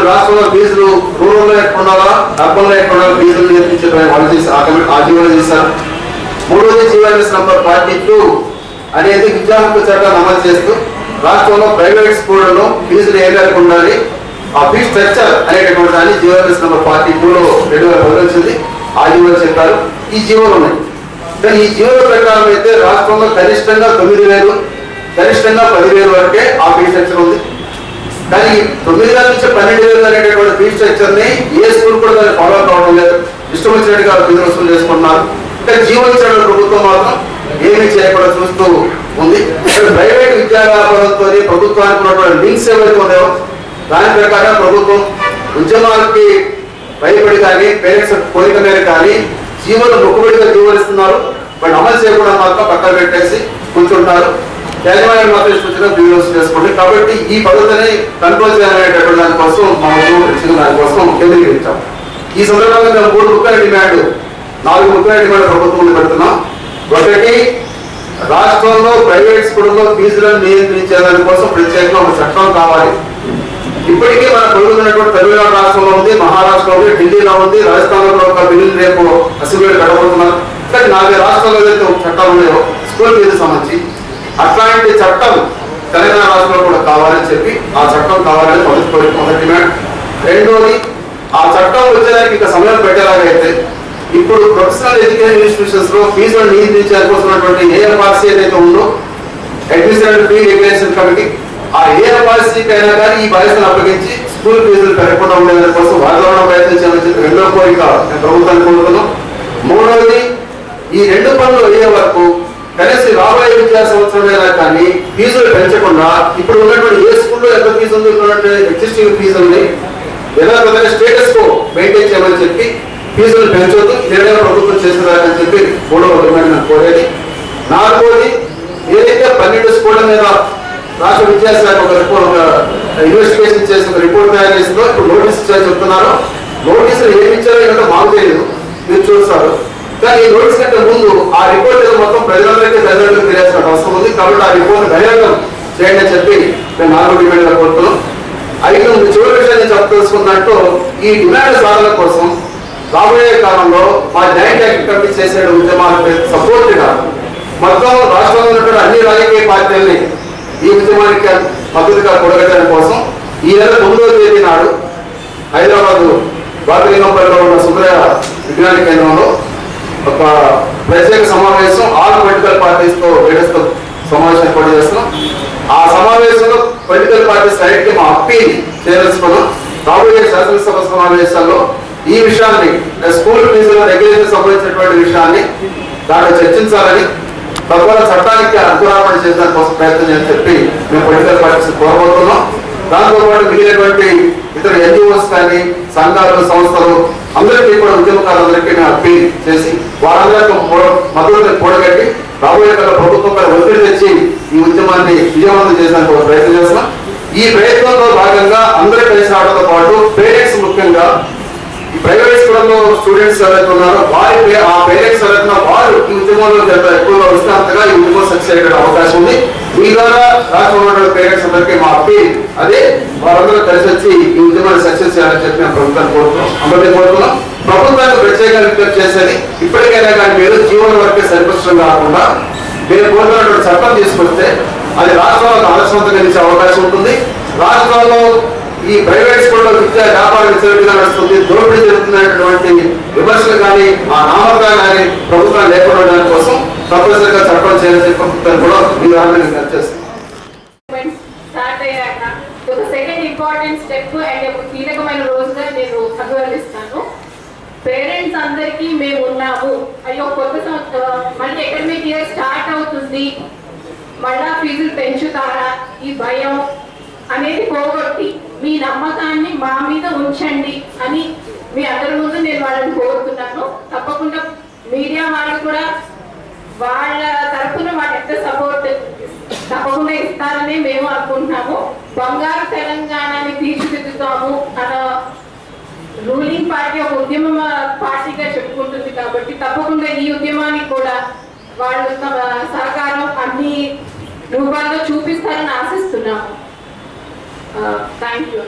రాష్ట్రంలో ఫీజులు రూరల్లో ఎక్కున్నారా అర్బన్లో ఎక్కున్నా ఫీజులు నేర్పించే ఆజీవనం చేశారు. మూడోది జీవోఎంఎస్ నంబర్ 42 అనేది విద్యా హక్కు చట్టాన్ని అమలు చేస్తూ రాష్ట్రంలో ప్రైవేట్ స్కూళ్లలో ఫీజులు ఏ మేరకు ఉండాలి, ఆ ఫీ స్ట్రక్చర్ అనేటటువంటి దాన్ని జీవోఎంఎస్ నంబర్ 42లో 2010 వచ్చింది. ఆ జీవోలు చెప్పారు. ఈ జీవోలు ఉన్నాయి. కానీ ఈ జీవోల ప్రకారం అయితే రాష్ట్రంలో కనిష్టంగా 9,000 గరిష్టంగా 10,000 వరకే ఆ ఫీ స్ట్రక్చర్ ఉంది. కానీ 9,000 నుంచి 12,000 అనేటటువంటి ఫీ స్ట్రక్చర్ ని ఏ స్కూల్ కూడా దాన్ని ఫాలో కావడం లేదు. ఇష్టం వచ్చినట్టుగా ఫీజులు వసూలు చేసుకుంటున్నారు. కానీ జీవో ఇచ్చిన ప్రభుత్వం మాత్రం ఏమీ చేయకుండా చూస్తూ ఉంది. ప్రైవేట్ విద్యా వ్యాపారంతో ప్రభుత్వానికి ఉన్నటువంటి లింక్స్ ఏవైతే ఉన్నాయో దాని ప్రకారం ప్రభుత్వం ఉద్యమాలకి భయపడి కానీ పేరెంట్స్ కోరిక మీద కానీ జీవోలు మొక్కుబడిగా జీవనిస్తున్నారు. వాటిని అమలు చేయకుండా మాత్రం పక్కన పెట్టేసి కూర్చుంటారు. యాజమాన్యం మాత్రం ఇష్టం వీడియోస్ చేసుకోండి. కాబట్టి ఈ పద్ధతిని కంట్రోల్ చేయాలనేటటువంటి దానికోసం దానికోసం కేంద్రీకరించాం. ఈ సందర్భంగా మేము 4 ముఖ్యమైన డిమాండ్ ప్రభుత్వం పెడుతున్నాం. ఒకటి, రాష్ట్రంలో ప్రైవేట్ స్కూళ్ళలో ఫీజులను నియంత్రించే దానికోసం ప్రత్యేకంగా ఒక చట్టం కావాలి. ఇప్పటికీ మన పొరుగుతున్నటువంటి తమిళనాడు రాష్ట్రంలో ఉంది, మహారాష్ట్రలో ఉంది, ఢిల్లీలో ఉంది, రాజస్థాన్లో ఒక బిల్లు రేపు అసెంబ్లీలో పెట్టబోతున్నారు. కానీ 4 రాష్ట్రాల్లో ఏదైతే చట్టాలు ఉన్నాయో స్కూల్ ఫీజు సంబంధించి అట్లాంటి చట్టం తెలంగాణ రాష్ట్రంలో కూడా కావాలని చెప్పి ఆ చట్టం కావాలని మొదటి డిమాండ్. రెండోది, ఆ చట్టం వచ్చేదానికి ఇంకా సమయం పెట్టేలాగైతే ఇప్పుడు ప్రొఫెషనల్ ఎడ్యుకేషన్ ఇన్స్టిట్యూషన్స్ లో ఫీజులను నియంత్రించాల్సినటువంటి ఏఎఫ్ఆర్సీ ఏదైతే ఉందో అడ్మినిస్ట్రేటివ్ ఫీ రెగ్యులేషన్ కమిటీ, ఆ ఏఎఫ్ఆర్సీకి అయినా కానీ ఈ బాధ్యతను అప్పగించి స్కూల్ ఫీజులు పెరగకుండా ఉండేదాని కోసం వాతావరణ ప్రయత్నించాలని చెప్పి రెండో కోరిక ప్రభుత్వాన్ని కోరుతున్నాం. మూడవది, ఈ 2 పనులు అయ్యే వరకు కనీసం రాబోయే విద్యా సంవత్సరమైనా కానీ ఫీజులు పెంచకుండా ఇప్పుడు ఉన్నటువంటి ఏ స్కూల్లో ఎంత ఫీజు ఉంది, ఎగ్జిస్టింగ్ ఫీజుల్ని యథాతథంగా స్టేటస్ కో మెయింటైన్ చేయమని చెప్పి ఫీజులు పెంచొద్దు. ఇదేదో ప్రభుత్వం చేసేదాన్ని చెప్పి 3వ డిమాండ్ కోరేది. 4వది, ఏదైతే 12 స్కూళ్ల మీద రాష్ట్ర విద్యాశాఖ ఒక ఇన్వెస్టిగేషన్ చేసి ఒక రిపోర్ట్ తయారు చేసిందో ఇప్పుడు నోటీస్ చెప్తున్నారో, నోటీసులు ఏమి ఇచ్చారో ఏంటో మాకు తెలియదు, మీరు చూస్తారు. కానీ ఈ నోటీస్ కంటే ముందు ఆ రిపోర్ట్ మొత్తం ప్రజలందరికీ తెలియాల్సిన అవసరం ఉంది. కాబట్టి ఆ రిపోర్ట్ బహిరంగం చేయండి అని చెప్పి మేము 4వ డిమాండ్ కోరుతున్నాం. 5 చివరి విషయాన్ని చెప్పదలుచుకున్నట్టు ఈ డిమాండ్ సాధన కోసం రాబోయే కాలంలో మా జాయింట్ యాక్షన్ కమిటీ చేసే ఉద్యమాలకు సపోర్ట్ గా మొత్తం రాష్ట్రంలో ఉన్నటువంటి అన్ని రాజకీయ పార్టీలని ఈ ఉద్యమానికి మద్దతుగా కూడగట్టడం కోసం ఈ నెల 9వ తేదీ నాడు హైదరాబాద్ బాబిలింగంపల్లిలో ఉన్న సుందరయ్య విజ్ఞాన కేంద్రంలో ఒక ప్రత్యేక సమావేశం ఆల్ పొలిటికల్ పార్టీస్ తో లీడర్స్ తో సమావేశం ఏర్పాటు చేస్తున్నాం. ఆ సమావేశంలో పొలిటికల్ పార్టీస్ డైరెక్ట్ మా అప్పీల్ చేయదలుచుకున్నాం. రాబోయే శాసనసభ సమావేశాల్లో ఈ విషయాన్ని స్కూల్ ఫీజుల రెగ్యులేషన్ సంబంధించినటువంటి విషయాన్ని దాంట్లో చర్చించాలని, తద్వారా చట్టానికి అనుకూలపణ చేసడానికి కోసం ప్రయత్నం చేయని చెప్పి మేము పొలిటికల్ పార్టీస్ కోరబోతున్నాం. దాంతోపాటు మిగిలినటువంటి ఇతర ఎన్జిఓస్ కానీ సంఘాలు సంస్థలు అందరికీ కూడా ఉద్యమకారులందరికీ మేము అప్పీల్ చేసి వారందరికీ మద్దతుని కూడగట్టి రాబోయే కాల ప్రభుత్వంపై ఒత్తిడి తెచ్చి ఈ ఉద్యమాన్ని విజయవంతం చేయడానికి ప్రయత్నం చేస్తున్నాం. ఈ ప్రయత్నంలో భాగంగా అందరూ కలిసి రావడంతో పాటు పేరెంట్స్, ముఖ్యంగా ఈ ప్రైవేట్ స్కూల్లో స్టూడెంట్స్ ఎవరైతే ఉన్నారో ఆ పేరెంట్స్ ఎవరైతే వారు ఈ ఉద్యమంలో ఎక్కువగా వస్తున్నంతగా ఈ ఉద్యమం సక్సెస్ అయ్యే అవకాశం ఉంది. మీ ద్వారా రాష్ట్రంలో పేరెంట్స్ అందరికీ మా అప్పీల్ అదే, వారందరూ కలిసి వచ్చి ఈ ఉద్యమాన్ని సక్సెస్ చేయాలని చెప్పి మేము ప్రభుత్వాన్ని కోరుతున్నాం. ప్రభుత్వానికి ప్రత్యేకంగా విజ్ఞప్తి చేసేది, ఇప్పటికైనా కానీ మీరు జీవన వరకే సరిపక్షం కాకుండా మీరు కోరుతున్నటువంటి చట్టం తీసుకొస్తే అది రాష్ట్రంలో ఆదర్శవంతంగా ఇచ్చే అవకాశం ఉంటుంది. రాష్ట్రంలో ఈ ప్రైవేట్ స్కూల్లో విద్యా వ్యాపార విచ్చలవిడిగా నడుస్తుంది, దోపిడీ జరుగుతున్నటువంటి విమర్శలు కానీ ఆ నామకాలు కానీ ప్రభుత్వం లేకుండా ఉండడం కోసం తప్పనిసరిగా చట్టం చేయాలని ప్రభుత్వాన్ని కూడా మీ ద్వారా చేస్తాం. సెకండ్ ఇంపార్టెంట్ స్టెప్ అండ్ కీలకమైన రోజుగా నేను అభివర్ణిస్తాను. పేరెంట్స్ అందరికీ మేము ఉన్నాము, అయ్యో కొత్త సంవత్సరం మళ్ళీ అకాడమిక్ ఇయర్ స్టార్ట్ అవుతుంది, మళ్ళా ఫీజులు పెంచుతారా, ఈ భయం అనేది పోగొట్టి మీ నమ్మకాన్ని మా మీద ఉంచండి అని మీ అందరి ముందు నేను వాళ్ళని కోరుతున్నాను. తప్పకుండా మీడియా వాళ్ళు కూడా వాళ్ళ తరఫున వాళ్ళ ఎంత సపోర్ట్ తప్పకుండా ఇస్తారని మేము అనుకుంటున్నాము. బంగారు తెలంగాణని తీర్చిదిద్దుతాము అన్న రూలింగ్ పార్టీ ఒక ఉద్యమ పార్టీగా చెప్పుకుంటుంది. కాబట్టి తప్పకుండా ఈ ఉద్యమానికి కూడా వాళ్ళు సహకారం అన్ని రూపాల్లో చూపిస్తారని ఆశిస్తున్నాము. Thank you.